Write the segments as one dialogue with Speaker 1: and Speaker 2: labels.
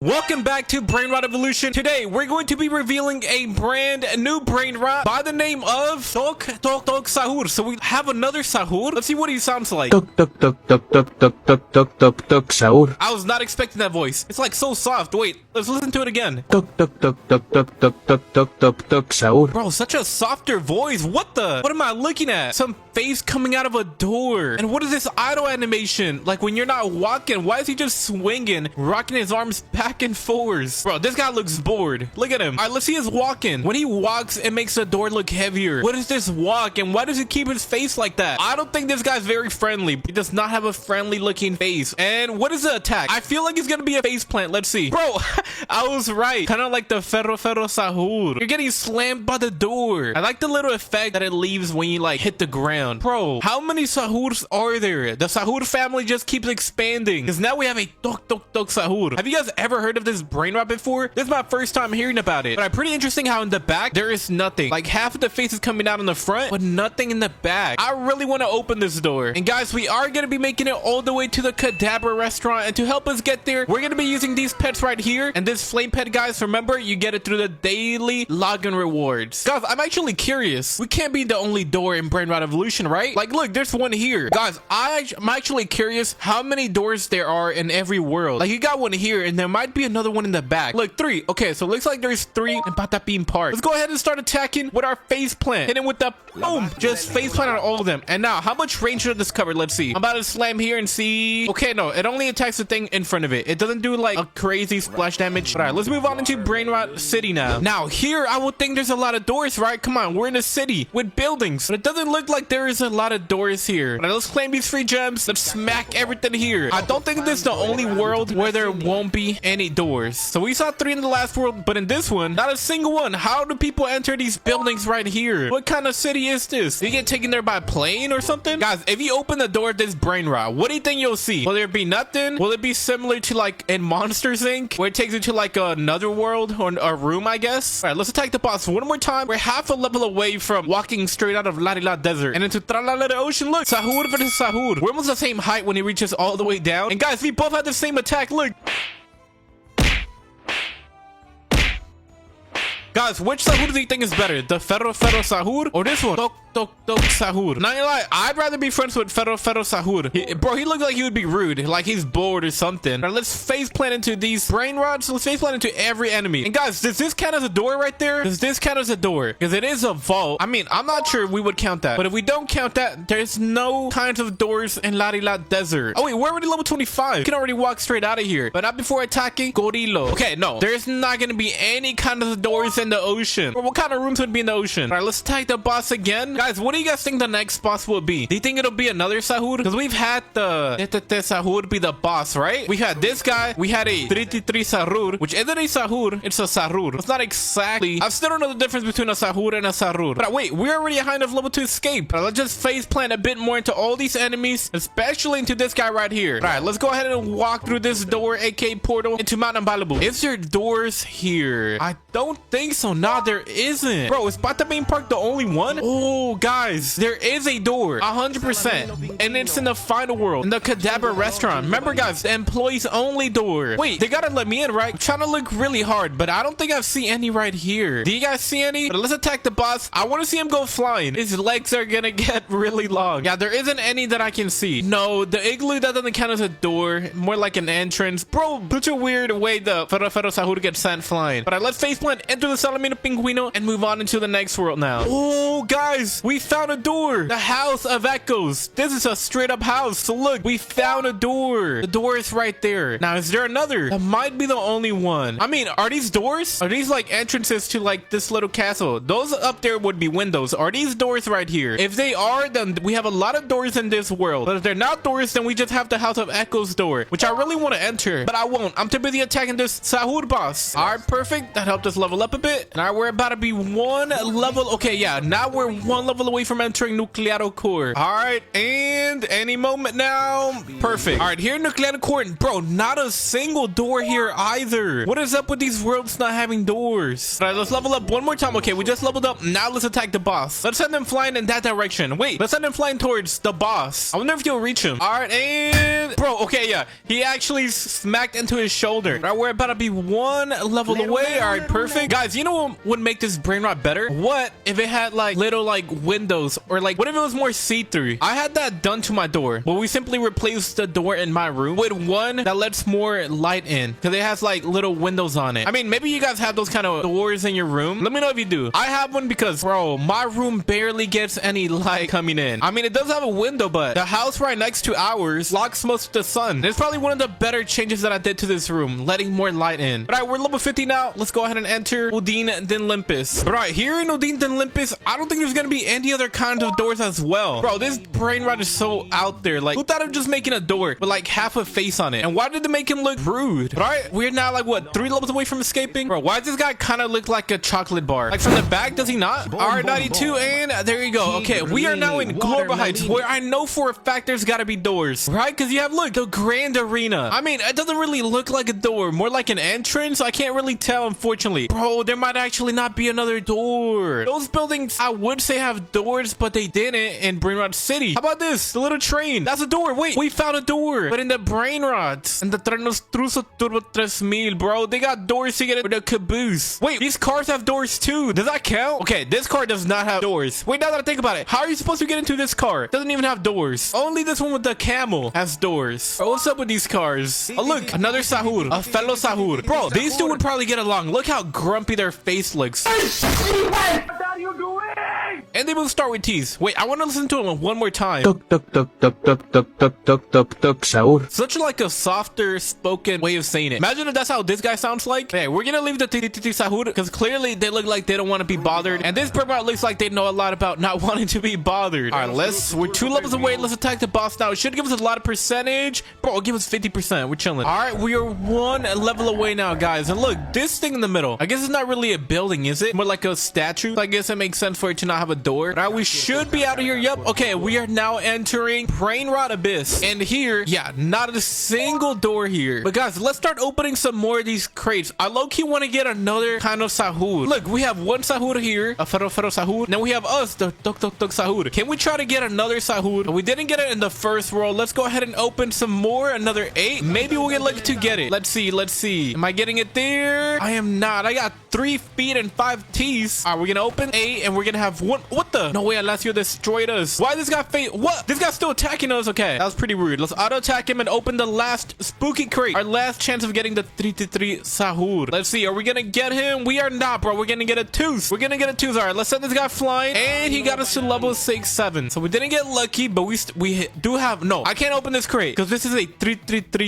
Speaker 1: Welcome back to BRAINROT Evolution. Today, we're going to be revealing a brand new BRAINROT by the name of TOC SAHUR. So we have another SAHUR. Let's see what he sounds like.
Speaker 2: TOC SAHUR.
Speaker 1: I was not expecting that voice. It's like so soft. Wait, let's listen to it again.
Speaker 2: TOC SAHUR.
Speaker 1: Bro, such a softer voice. What am I looking at? Some face coming out of a door. And what is this idle animation? Like when you're not walking, why is he just swinging, rocking his arms back and forwards? Bro, this guy looks bored. Look at him. All right, let's see his walking. When he walks, it makes the door look heavier. What is this walk? And why does he keep his face like that? I don't think this guy's very friendly. He does not have a friendly looking face. And what is the attack? I feel like it's gonna be a face plant. Let's see. Bro, I was right. Kind of like the Ferro SAHUR. You're getting slammed by the door. I like the little effect that it leaves when you like hit the ground. Bro, how many SAHURs are there? The SAHUR family just keeps expanding. Because now we have a TOC SAHUR. Have you guys ever heard of this BRAINROT before? This is my first time hearing about it. But pretty interesting how in the back, there is nothing. Like half of the face is coming out in the front, but nothing in the back. I really want to open this door. And guys, we are going to be making it all the way to the Cadabra restaurant. And to help us get there, we're going to be using these pets right here. And this flame pet, guys, remember, you get it through the daily login rewards. Guys, I'm actually curious. We can't be the only door in BRAINROT Evolution, right? Like, look, there's one here. Guys, I'm actually curious how many doors there are in every world. Like, you got one here, and there might be another one in the back. Look, 3. Okay, so it looks like there's 3 in Patapin Park. Let's go ahead and start attacking with our face plant. Hit him with the boom. Just face plant on all of them. And now, how much range should this cover? Let's see. I'm about to slam here and see. Okay, no, it only attacks the thing in front of it. It doesn't do like a crazy splash damage. All right, let's move on into BRAINROT City now. Now, here, I would think there's a lot of doors, right? Come on, we're in a city with buildings. But it doesn't look like there is a lot of doors here. All right, let's claim these free gems. Let's smack everything here. I don't think this is the only world where there won't be any doors. So we saw 3 in the last world, but in this one, not a single one. How do people enter these buildings right here? What kind of city is this? Do you get taken there by plane or something? Guys, if you open the door of this BRAINROT, what do you think you'll see? Will there be nothing? Will it be similar to like in Monsters Inc., where it takes you to like another world or a room, I guess? All right, let's attack the boss one more time. We're half a level away from walking straight out of Larila Desert and into Tralala Ocean. Look, SAHUR versus SAHUR. We're almost the same height when he reaches all the way down. And guys, we both have the same attack. Look. Guys, which SAHUR do you think is better? The Ferro SAHUR or this one? TOC SAHUR. Not gonna lie, I'd rather be friends with Ferro SAHUR. Bro, he looks like he would be rude, like he's bored or something. Now let's face plant into these BRAINROTs. Let's face plant into every enemy. And guys, does this count as a door right there? Does this count as a door? Because it is a vault. I mean, I'm not sure we would count that. But if we don't count that, there's no kinds of doors in Larila Desert. Oh wait, we're already level 25. We can already walk straight out of here. But not before attacking Gorillo. Okay, no. There's not gonna be any kind of doors in the ocean. Or what kind of rooms would be in the ocean? All right, let's attack the boss again. Guys, what do you guys think the next boss will be? Do you think it'll be another SAHUR? Because we've had the SAHUR be the boss, right? We had this guy. We had a 3 SAHUR, which isn't a SAHUR. It's a SAHUR. It's not exactly. I still don't know the difference between a SAHUR and a SAHUR. But wait, we're already high enough level to escape. Let's just face plant a bit more into all these enemies, especially into this guy right here. All right, let's go ahead and walk through this door, aka portal, into Mount Ambalabu. Is there doors here? I don't think so. Nah, there isn't. Bro, is Patapin Park the only one? Oh, guys, there is a door, 100%, and it's in the final world, in the Cadabra restaurant. Remember, guys, the employees only door. Wait, they gotta let me in, right? I'm trying to look really hard, but I don't think I've seen any right here. Do you guys see any? But let's attack the boss. I want to see him go flying. His legs are gonna get really long. Yeah, there isn't any that I can see. No, the igloo, that doesn't count as a door, more like an entrance. Bro, such a weird way the Ferro SAHUR gets sent flying. But let's face plant into the Salamino Pinguino and move on into the next world now. Oh, guys, we found a door. The House of Echoes. This is a straight up house. So look, we found a door. The door is right there. Now, is there another? That might be the only one. I mean, are these doors? Are these like entrances to like this little castle? Those up there would be windows. Are these doors right here? If they are, then we have a lot of doors in this world. But if they're not doors, then we just have the House of Echoes door, which I really want to enter, but I won't. I'm too busy attacking this SAHUR boss. All right, perfect. That helped us level up a bit. And all right, we're about to be one level. Okay, yeah, now we're one level level away from entering Nucleado Core. All right, and any moment now. Perfect. All right, here in Nucleado Core, bro, not a single door here either. What is up with these worlds not having doors? All right, let's level up one more time. Okay, we just leveled up. Now let's attack the boss. Let's send them flying in that direction. Wait, let's send them flying towards the boss. I wonder if you'll reach him. All right, and bro, okay, yeah, he actually smacked into his shoulder. All right, we're about to be one level away. All right, perfect. Guys, you know what would make this brain rot better? What if it had like little like windows, or like what if it was more see-through? I had that done to my door, but we simply replaced the door in my room with one that lets more light in, because it has like little windows on it. I mean, maybe you guys have those kind of doors in your room. Let me know if you do. I have one because, bro, my room barely gets any light coming in. I mean, it does have a window, but the house right next to ours blocks most of the sun. It's probably one of the better changes that I did to this room, letting more light in. All right, we're level 50 now. Let's go ahead and enter Udine Den Limpus. All right, here in Udine Den Limpus, I don't think there's gonna be any other kind of doors as well. Bro, this brain rot is so out there. Like, who thought of just making a door with like half a face on it? And why did they make him look rude? All right, we're now like what, 3 levels away from escaping? Bro, why does this guy kind of look like a chocolate bar? Like from the back, does he not? All right, 92, and there you go. Okay, we are now in Global Heights, where I know for a fact there's gotta be doors, right? Because you have, look, the Grand Arena. I mean, it doesn't really look like a door, more like an entrance. I can't really tell, unfortunately. Bro, there might actually not be another door. Those buildings, I would say, have doors, but they didn't in Brainrot City. How about this? The little train. That's a door. Wait, we found a door. But in the Brainrots, and the Trenos Truso Turbo 3000, bro, they got doors to get it with the caboose. Wait, these cars have doors too. Does that count? Okay, this car does not have doors. Wait, now that I think about it, how are you supposed to get into this car? It doesn't even have doors. Only this one with the camel has doors. Bro, what's up with these cars? Oh, look, another Sahur, a fellow Sahur. Bro, these two would probably get along. Look how grumpy their face looks. What are you doing? And they will start with T's. Wait, I want to listen to them one more time.
Speaker 2: Tuk tuk tuk tuk tuk tuk tuk tuk tuk tuk Sahur.
Speaker 1: Such like a softer spoken way of saying it. Imagine if that's how this guy sounds like. Hey, we're gonna leave the Sahur because clearly they look like they don't want to be bothered, and this Brainrot looks like they know a lot about not wanting to be bothered. All right, we're 2 levels away. Let's attack the boss now. It should give us a lot of percentage. Bro, give us 50%. We're chilling. All right, we are 1 level away now, guys. And look, this thing in the middle, I guess it's not really a building, is it? More like a statue. I guess it makes sense for it to not have a door. All right, we should be out of here. Yep. Okay, we are now entering Brainrot Abyss, and here, yeah, not a single door here. But guys, let's start opening some more of these crates. I low-key want to get another kind of Sahur. Look, we have one Sahur here, a Fero Sahur. Then we have us, the Tok Sahur. Can we try to get another Sahur? We didn't get it in the first roll. Let's go ahead and open some more. Another 8. Maybe we'll get lucky to get it. Let's see. Am I getting it there? I am not. I got 3 feet and 5 teeth. All right, we're gonna open 8, and we're gonna have 1. What the? No way, Alessio destroyed us. Why this guy what? This guy's still attacking us. Okay, that was pretty rude. Let's auto attack him and open the last spooky crate. Our last chance of getting the 3 Sahur. Let's see. Are we gonna get him? We are not, bro. We're gonna get a tooth. All right, let's send this guy flying, and he got us to level 6-7. So we didn't get lucky, but we do have. No, I can't open this crate because this is a 3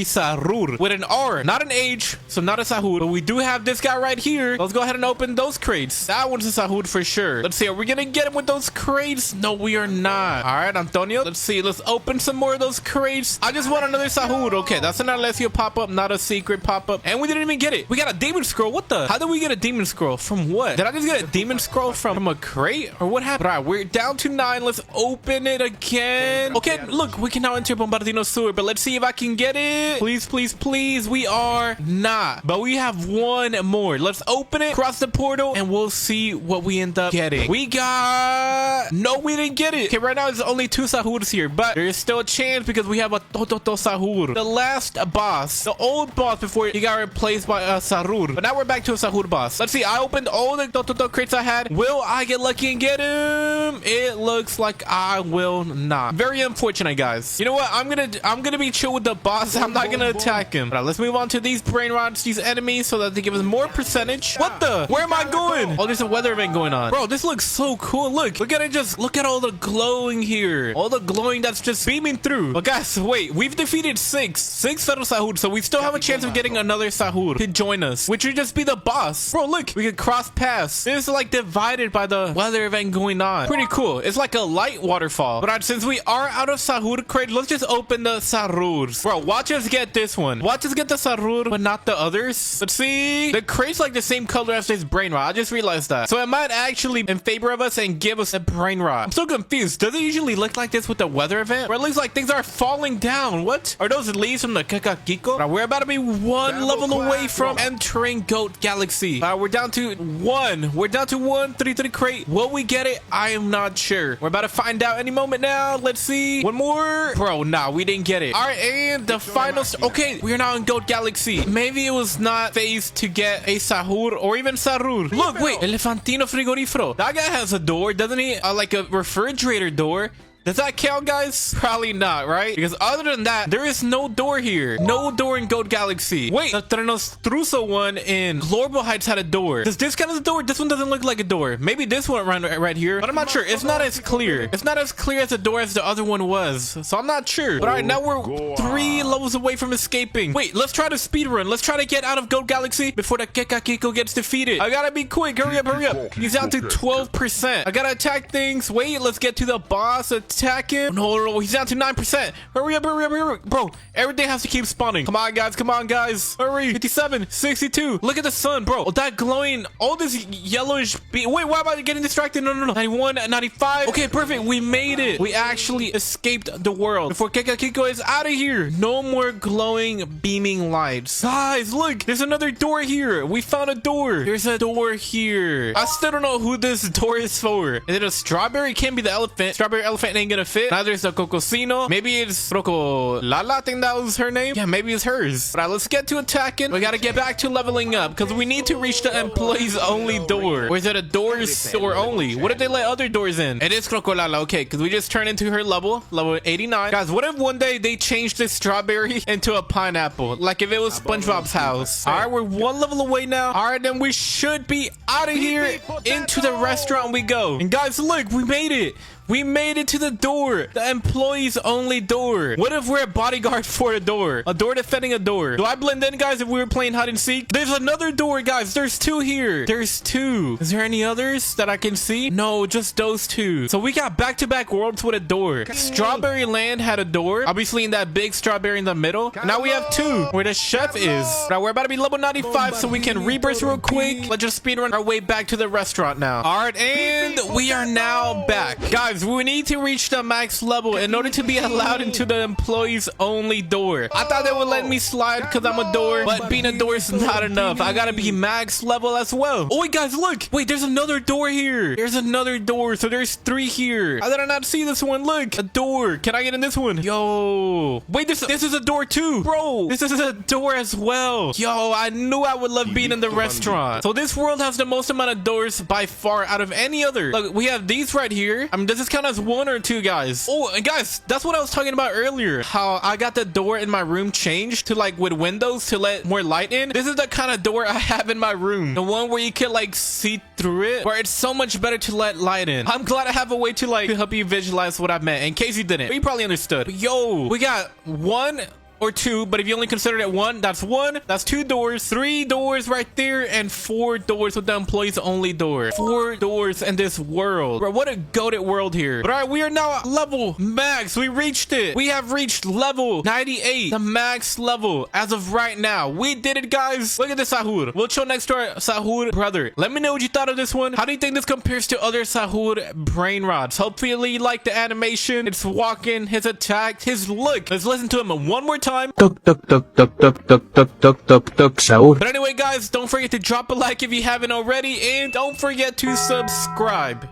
Speaker 1: Sahur with an R, not an H, so not a Sahur. But we do have this guy right here. Let's go ahead and open those crates. That one's a Sahur for sure. Let's see. Are we gonna get him with those crates? No, we are not. All right, Antonio. Let's see. Let's open some more of those crates. I just want another Sahur. Okay, that's an Alessio pop-up, not a secret pop-up. And we didn't even get it. We got a demon scroll. What the? How did we get a demon scroll? From what? Did I just get a demon scroll from a crate? Or what happened? All right, we're down to 9. Let's open it again. Okay, look, we can now enter Bombardino Sewer, but let's see if I can get it. Please, please, please. We are not. But we have 1 more. Let's open it, cross the portal, and we'll see what we end up getting. We got... No, we didn't get it. Okay, right now there's only 2 Sahurs here, but there is still a chance because we have a Tototo Sahur. The last boss, the old boss before he got replaced by a Sahur. But now we're back to a Sahur boss. Let's see. I opened all the Tototo crates I had. Will I get lucky and get him? It looks like I will not. Very unfortunate, guys. You know what? I'm gonna be chill with the boss. I'm not gonna attack him. All right, let's move on to these brain rots, these enemies, so that they give us more percentage. What the? Where am I going? Oh, there's a weather event going on. Bro, this looks so cool. Look at it. Just look at all the glowing here. All the glowing that's just beaming through. But guys, wait, we've defeated 6 Federal Sahur, so we still have a chance of getting another Sahur to join us, which would just be the boss. Bro, look, we can cross paths. This is like divided by the weather event going on. Pretty cool. It's like a light waterfall. But since we are out of Sahur crate, let's just open the Sahurs. Bro, watch us get this one. Watch us get the Sahur, but not the others. Let's see. The crate's like the same color as this brain rot. I just realized that. So it might actually in favor of us and give us a brain rot. I'm so confused. Does it usually look like this with the weather event? Or it looks like things are falling down. What? Are those leaves from the Kakakiko? We're about to be one level away from entering Goat Galaxy. We're down to 1. We're down to 1. 3 crate. Will we get it? I am not sure. We're about to find out any moment now. Let's see. One more. Bro, nah, we didn't get it. All right, and the final... Okay, we're now in Goat Galaxy. Maybe it was not phased to get a Sahur or even Sarur. Look, wait. Elefantino frigorifero. That guy has a door, doesn't he? Like a refrigerator door. Does that count, guys? Probably not, right? Because other than that, there is no door here. No door in Goat Galaxy. Wait, the Trenostruso one in Glorbo Heights had a door. Does this count as a door? This one doesn't look like a door. Maybe this one right here, but I'm not sure. It's not as clear. It's not as clear as the door as the other one was. So I'm not sure. But all right, now we're 3 levels away from escaping. Wait, let's try to speed run. Let's try to get out of Goat Galaxy before the Kekakiko gets defeated. I gotta be quick. Hurry up, hurry up. He's down to 12%. I gotta attack things. Wait, let's get to the boss. Attack him. No, he's down to 9%. Hurry up, hurry up, hurry up. Bro, everything has to keep spawning. Come on, guys. Come on, guys. Hurry. 57, 62. Look at the sun, bro. That glowing, all this yellowish... Wait, why am I getting distracted? No. 91, 95. Okay, perfect. We made it. We actually escaped the world before Kekakiko is out of here. No more glowing, beaming lights. Guys, look. There's another door here. We found a door. There's a door here. I still don't know who this door is for. Is it a strawberry? Can't be the elephant. Strawberry elephant ain't gonna fit. Neither is the Cocosino. Maybe it's Roko Lala. I think that was her name. Yeah, maybe it's hers. All right, let's get to attacking. We gotta get back to leveling up because we need to reach the employees only door. Or is it a doors door only? What if they let other doors in? It is Crocolala. Okay, because we just turned into her level 89. Guys, what if one day they changed this strawberry into a pineapple? Like if it was SpongeBob's house. All right, we're 1 level away now. All right, then we should be out of here. Into the restaurant we go. And guys, look, we made it. We made it to the door. The employees only door. What if we're a bodyguard for a door? A door defending a door. Do I blend in, guys, if we were playing hide and seek? There's another door, guys. There's 2 here. There's 2. Is there any others that I can see? No, just those 2. So we got back-to-back worlds with a door. Strawberry Land had a door. Obviously in that big strawberry in the middle. Now we have 2 where the chef is. Now we're about to be level 95 so we can rebirth real quick. Let's just speedrun our way back to the restaurant now. All right, and we are now back. Guys, we need to reach the max level in order to be allowed into the employees only door. I thought they would let me slide because I'm a door, but being a door is not enough. I gotta be max level as well. Oh wait, guys, look. Wait, there's another door here. There's another door. So there's 3 here. How did I not see this one? Look, a door. Can I get in this one? Yo. Wait, this is a door too. Bro, this is a door as well. Yo, I knew I would love being in the restaurant. So this world has the most amount of doors by far out of any other. Look, we have these right here. I mean, does this count as 1 or 2, guys? Oh, and guys, that's what I was talking about earlier. How I got the door in my room changed to like with windows to let more light in. This is the kind of door I have in my room. The one where you can like see through it, where it's so much better to let light in. I'm glad I have a way to like help you visualize what I meant in case you didn't. But you probably understood. But yo, we got 1 or 2, but if you only considered it 1, that's 1. That's 2 doors, 3 doors right there, and 4 doors with the employees only door. 4 doors in this world. Bro, what a goated world here. But all right, we are now at level max. We reached it. We have reached level 98, the max level as of right now. We did it, guys. Look at this Sahur. We'll show next to our Sahur brother. Let me know what you thought of this one. How do you think this compares to other Sahur brain rots? Hopefully you like the animation. It's walking, his attack, his look. Let's listen to him one more time.
Speaker 2: Tuk tuk tuk tuk tuk tuk tuk tuk tuk tuk Sahur.
Speaker 1: But anyway, guys, don't forget to drop a like if you haven't already, and don't forget to subscribe.